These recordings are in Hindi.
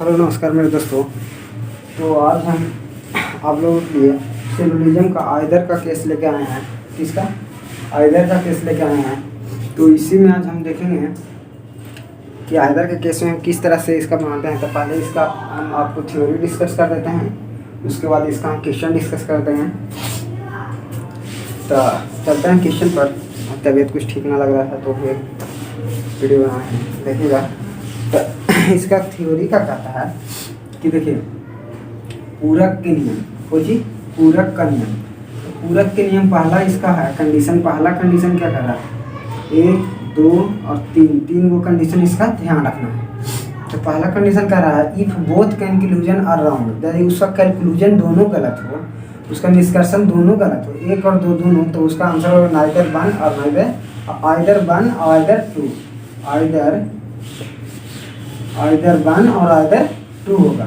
हेलो नमस्कार मेरे दोस्तों। तो आज हम आप लोगों के लिए सेलुलिज्म का आइदर का केस लेके आए हैं। किसका? आइदर का केस लेके आए हैं। तो इसी में आज हम देखेंगे कि आइदर के केस में किस तरह से इसका बनाते हैं। तो पहले इसका हम आपको थ्योरी डिस्कस कर देते हैं, उसके बाद इसका हम क्वेश्चन डिस्कस करते हैं। तो चलते हैं क्वेश्चन पर। तबीयत कुछ ठीक ना लग रहा था तो फिर वीडियो बनाए हैं, देखिएगा। तो इसका थ्योरी का कहता है कि देखिए पूरक के नियम, खोजी पूरक का नियम। तो पूरक के नियम पहला इसका है कंडीशन। पहला कंडीशन क्या कर रहा है? 1, 2 और 3 वो कंडीशन इसका ध्यान रखना है। तो पहला कंडीशन कह रहा है if both conclusion are wrong, यदि उसका कंक्लूजन दोनों गलत हो, उसका निष्कर्षण दोनों गलत हो, 1 और 2 दोनों, तो उसका आंसर होगा नाइदर 1 और नाइदर आइदर 1 और आइदर 2, आइदर 1 और आइदर 2 होगा।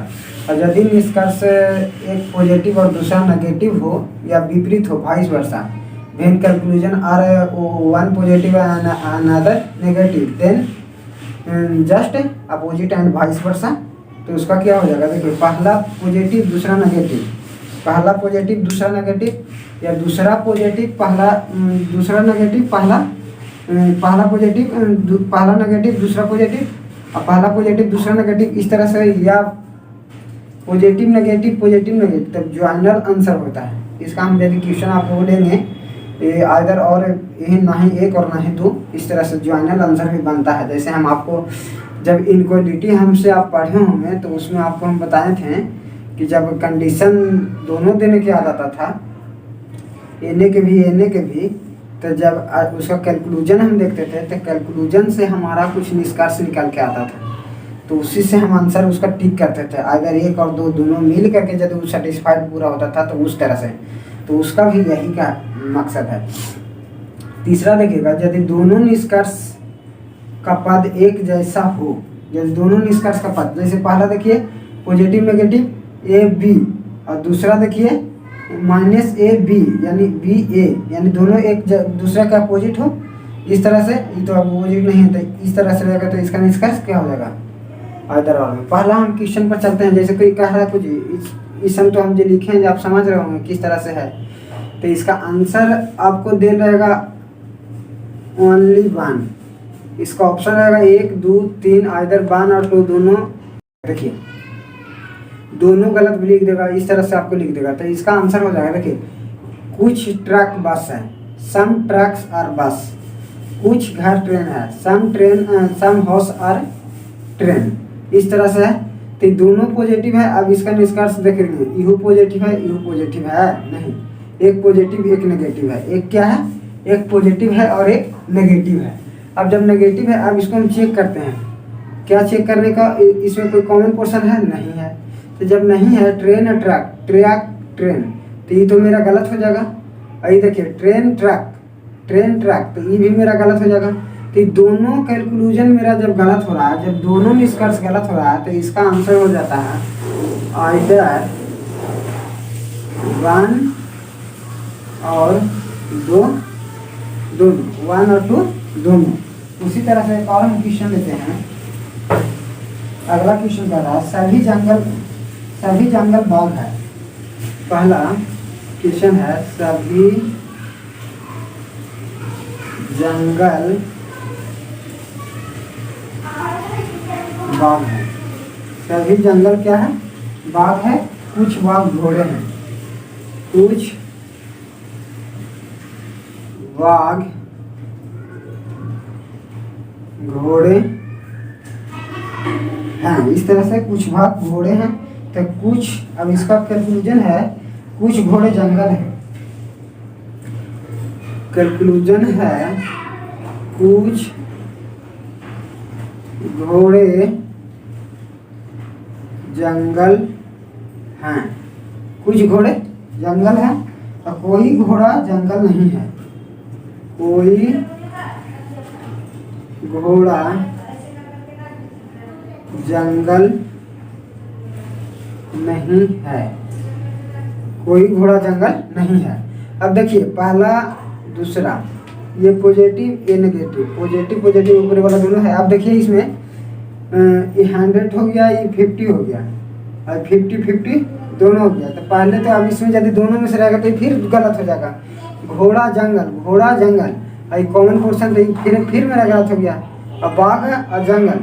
और यदि निष्कर्ष एक पॉजिटिव और दूसरा नेगेटिव हो या विपरीत हो, vice versa, when conclusion are one positive and another negative then just opposite and vice versa, तो उसका क्या हो जाएगा? देखिए पहला पॉजिटिव दूसरा नेगेटिव, पहला पॉजिटिव दूसरा नेगेटिव, या दूसरा पॉजिटिव पहला दूसरा नेगेटिव, पहला पॉजिटिव पहला नेगेटिव दूसरा पॉजिटिव, और पहला पॉजिटिव दूसरा नेगेटिव, इस तरह से, या पॉजिटिव नेगेटिव, तब ज्वाइनल आंसर होता है इसका। हम यदि क्वेश्चन आप लोग लेंगे आइदर और यही ना ही 1 और ना ही 2, इस तरह से ज्वाइनल आंसर भी बनता है। जैसे हम आपको जब इनक्वालिटी हमसे आप पढ़े होंगे तो उसमें आपको हम बताए थे कि जब कंडीशन दोनों देने की आ जाता था, एने के भी, तो जब उसका कैलकुलेशन हम देखते थे तो कैलकुलेशन से हमारा कुछ निष्कर्ष निकल के आता था, तो उसी से हम आंसर उसका टिक करते थे। अगर 1 और 2 दोनों मिल करके जब वो सेटिस्फाइड पूरा होता था तो उस तरह से, तो उसका भी यही का मकसद है। तीसरा देखिएगा, यदि दोनों निष्कर्ष का पद एक जैसा हो, यदि दोनों निष्कर्ष का पद, जैसे पहला देखिए पॉजिटिव नेगेटिव AB, और दूसरा देखिए -AB यानी BA, यानी दोनों एक दूसरे का अपोजिट हो, इस तरह से, ये तो अपोजिट नहीं है तो इस तरह से रहेगा, तो इसका निष्कर्ष क्या हो जाएगा? आइदर और में। पहला हम क्वेश्चन पर चलते हैं। जैसे कोई कह रहा है कुछ इस तो हम जो लिखे हैं आप समझ रहे होंगे किस तरह से है। तो इसका आंसर आपको दे रहेगा ओनली 1। इसका ऑप्शन रहेगा 1, 2, 3, आइदर 1 और 2 दोनों। देखिए दोनों गलत भी लिख देगा, इस तरह से आपको लिख देगा, तो इसका आंसर हो जाएगा। देखिए कुछ ट्रक बस है, सम ट्रक्स आर बस, कुछ घर ट्रेन है, सम हाउस आर ट्रेन, इस तरह से है। तो दोनों पॉजिटिव है। अब इसका निष्कर्ष देखेंगे, यू पॉजिटिव है, यू पॉजिटिव है नहीं, एक पॉजिटिव एक नेगेटिव है। एक क्या है? एक पॉजिटिव है और एक नेगेटिव है। अब जब नेगेटिव है, अब इसको हम चेक करते हैं। क्या चेक करने का? इसमें कोई कॉमन पोर्शन है? नहीं है। तो जब नहीं है, ट्रेन है, ट्रेन, तो ये तो मेरा गलत हो जाएगा। अभी देखिए ट्रेन ट्रक, तो ये भी मेरा गलत हो जाएगा। तो दोनों कैलकुलेशन मेरा जब गलत हो रहा है, जब दोनों निष्कर्ष गलत हो रहा है, तो इसका आंसर हो जाता है आइदर 1 और 2 दोनों, 1 और 2 दोनों। उसी तरह से एक और हम क्वेश्चन लेते हैं। अगला क्वेश्चन कर रहा है सभी जंगल बाग है। पहला क्वेश्चन है सभी जंगल बाग है। सभी जंगल क्या है? बाग है। कुछ बाग घोड़े हैं, कुछ बाग घोड़े हैं, इस तरह से कुछ भाग घोड़े हैं। तो कुछ, अब इसका कंक्लूजन है कुछ घोड़े जंगल है। कंक्लूजन है कुछ घोड़े जंगल हैं, कुछ घोड़े जंगल हैं, और कोई घोड़ा जंगल नहीं है, कोई घोड़ा जंगल नहीं है, कोई घोड़ा जंगल नहीं है। अब देखिए पहला दूसरा, ये पॉजिटिव ये नेगेटिव, पॉजिटिव ऊपर वाला दोनों है। अब देखिए इसमें ये 100 हो गया, ये 50 हो गया, और 50-50 दोनों हो गया। तो पहले तो अब इसमें यदि दोनों में से रहेगा तो फिर गलत हो जाएगा। घोड़ा जंगल, घोड़ा जंगल, और कॉमन पोर्शन तो फिर मेरा गलत हो गया। अब बाघ और जंगल,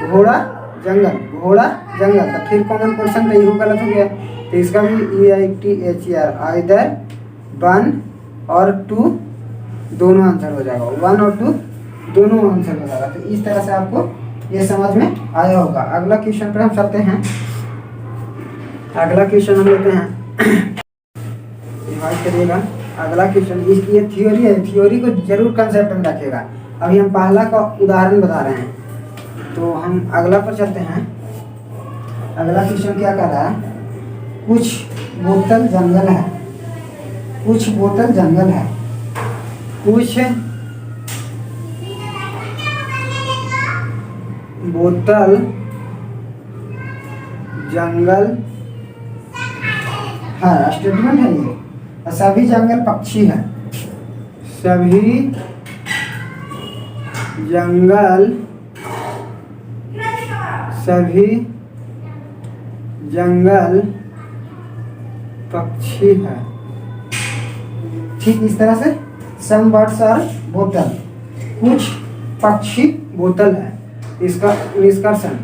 घोड़ा जंगल, घोड़ा जंगल, तो फिर कॉमन पोर्शन तो यही गलत हो गया। तो इसका भी EITHER आइदर 1 और 2 दोनों आंसर हो जाएगा, 1 और 2 दोनों आंसर हो जाएगा। तो इस तरह से आपको ये समझ में आया होगा। अगला क्वेश्चन पर हम चलते हैं। अगला क्वेश्चन हम लेते हैं, रिवाइज करिएगा। अगला क्वेश्चन इसकी ये थ्योरी है, थ्योरी को जरूर कंसेप्ट में रखिएगा। अभी हम पहला का उदाहरण बता रहे हैं, तो हम अगला पर चलते हैं। अगला क्वेश्चन क्या कर रहा है, कुछ बोतल जंगल है, कुछ बोतल जंगल है, कुछ बोतल जंगल है, स्टेटमेंट है ये। सभी जंगल पक्षी है, सभी जंगल, सभी जंगल पक्षी है। ठीक इस तरह से सम बर्ड्स आर बोतल, कुछ पक्षी बोतल है। इसका निष्कर्षण,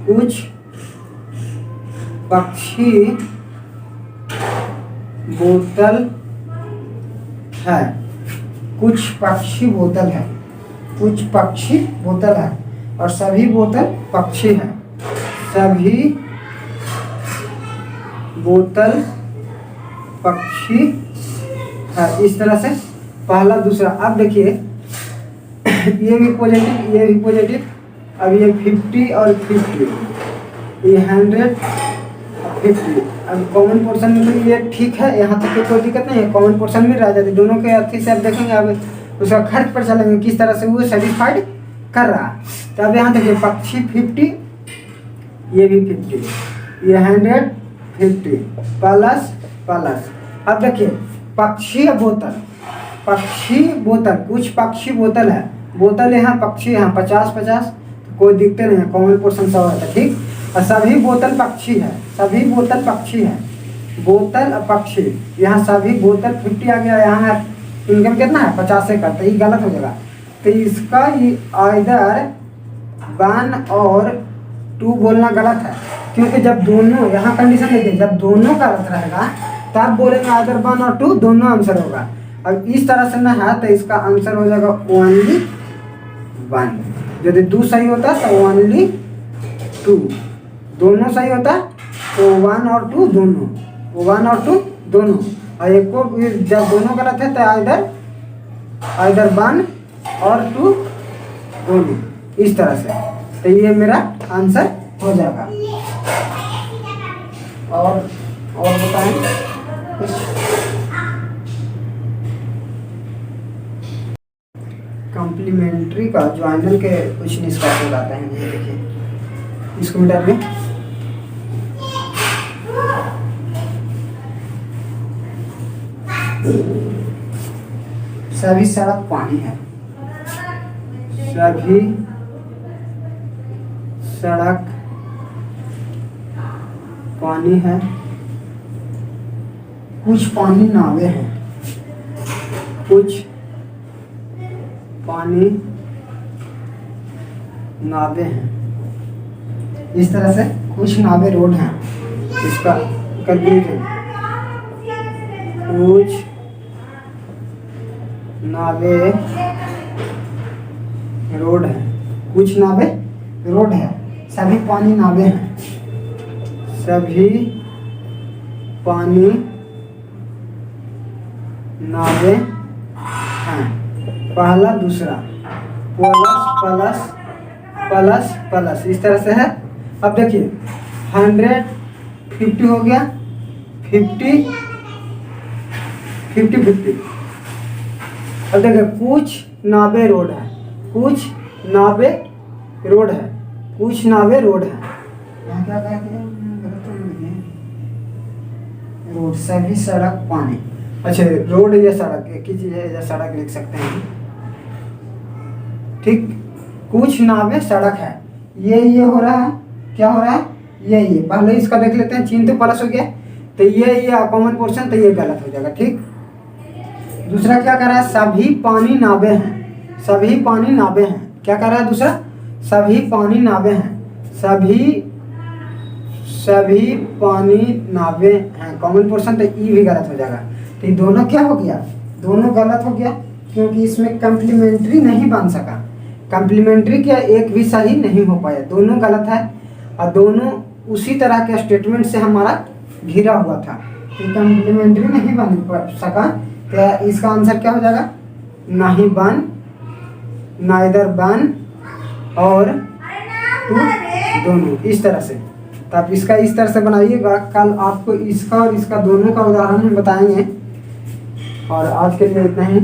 कुछ पक्षी बोतल है, कुछ पक्षी बोतल है, कुछ पक्षी बोतल है, और सभी बोतल पक्षी है, सभी बोतल पक्षी है। इस तरह से पहला दूसरा। अब देखिए ये भी पॉजिटिव, ये भी पॉजिटिव। अब ये 50 और 50, ये 100 और 50। अब कॉमन पोर्शन में तो ये ठीक है, यहाँ तक तो कोई दिक्कत नहीं है, कॉमन पोर्शन में रह जाते दोनों के अर्थी से। अब देखेंगे अब उसका खर्च पर चलेंगे किस तरह से वो सेटिस्फाइड कर रहा। तो अब यहाँ देखिए पक्षी 50, ये भी 50, ये 150 प्लस प्लस। अब देखिए पक्षी या बोतल, पक्षी बोतल, कुछ पक्षी बोतल है, बोतल यहाँ पक्षी यहाँ 50-50, तो कोई दिक्कत नहीं है, कॉमन पोर्शन सब है। ठीक, और सभी बोतल पक्षी है, सभी बोतल पक्षी है, बोतल और पक्षी। यहाँ सभी बोतल 50 आ गया, यहाँ इनकम कितना है 50 से करता, ये गलत हो जाएगा। तो इसका ये आइदर 1 और 2 बोलना गलत है, क्योंकि जब दोनों, यहाँ कंडीशन देखिए, जब दोनों का अर्थ रहेगा तब बोलेंगे आइदर 1 और 2 दोनों आंसर होगा। अब इस तरह से ना है तो इसका आंसर हो जाएगा ओनली 1। यदि 2 सही होता तो ओनली 2, दोनों सही होता तो 1 और 2 दोनों, 1 और 2 दोनों, और एक को जब दोनों गलत है तो आइदर 1 और 2 दोनों, इस तरह से। तो ये मेरा आंसर हो जाएगा। और बताएं कुछ। कॉम्प्लीमेंट्री का ज्वाइनल के कुछ निष्कर्ष बताते हैं। ये देखिए इसको मिटा दें। सभी सड़क पानी है, सभी सड़क पानी है, कुछ पानी नावे हैं, कुछ पानी नावे हैं। इस तरह से कुछ नावे रोड हैं। इसका कंक्लूजन, कुछ नावे रोड है, कुछ नावे रोड है, सभी पानी नावे हैं, सभी पानी नावे हैं। पहला दूसरा प्लस प्लस प्लस प्लस, इस तरह से है। अब देखिए 150 हो गया, 50 50 50। अब देखिए कुछ नावे रोड है, कुछ नावे रोड है, कुछ नावे रोड है। यहाँ क्या कहते हैं, रोड, सभी सड़क पानी। अच्छा रोड या सड़क एक ही चीज है, या सड़क लिख सकते हैं। ठीक, कुछ नावें सड़क है, ये हो रहा है, क्या हो रहा है, ये पहले इसका देख लेते हैं, चिन्ह तो प्लस हो गया, तो ये कॉमन पोर्शन, तो ये गलत हो जाएगा। ठीक, दूसरा क्या कर रहा है, सभी पानी नावे हैं, सभी पानी नावे हैं, क्या कर रहा है दूसरा, सभी पानी नावे हैं, सभी पानी नावे हैं, कॉमन पोर्शन, तो ई भी गलत हो जाएगा। तो ये दोनों क्या हो गया, दोनों गलत हो गया, क्योंकि इसमें कम्प्लीमेंट्री नहीं बन सका, कम्प्लीमेंट्री क्या एक भी सही नहीं हो पाया, दोनों गलत है और दोनों उसी तरह के स्टेटमेंट से हमारा घिरा हुआ था, तो कम्प्लीमेंट्री नहीं बन सका। तो इसका आंसर क्या हो जाएगा, नहीं बन, नाइदर बन और टू, दोनों, इस तरह से। तो आप इसका इस तरह से बनाइएगा, कल आपको इसका और इसका दोनों का उदाहरण हम बताएंगे। और आज के लिए इतना ही।